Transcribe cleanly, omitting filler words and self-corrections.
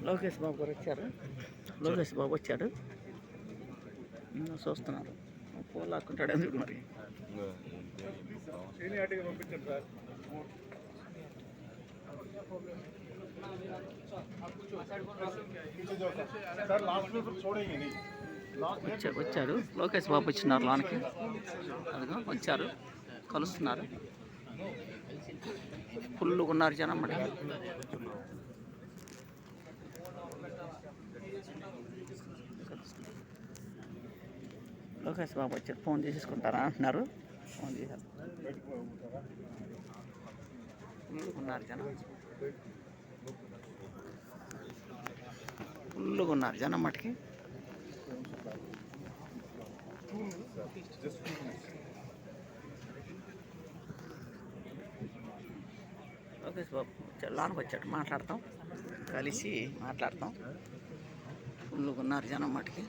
లోకేష్ బాబు గారు వచ్చారు. లోకేష్ బాబు వచ్చాడు. చూస్తున్నారు. పూలు లాక్కుంటాడు ఎందుకు మరి. వచ్చాడు లోకేష్ బాబు వచ్చినారు లోనికి. అదిగో వచ్చారు, కలుస్తున్నారు. ఫుల్గా ఉన్నారు జనం మరి. లోకేష్ బాబు వచ్చారు. ఫోన్ చేసేసుకుంటారా అంటున్నారు. ఫోన్ చేశారు. ఫుల్గా ఉన్నారు జనం. ఫుల్గా ఉన్నారు జనం మటుకి. లోకేష్ బాబు లోనికి వచ్చాడు. మాట్లాడతాం, కలిసి మాట్లాడతాం. ఫుల్గా ఉన్నారు జనం మటుకి.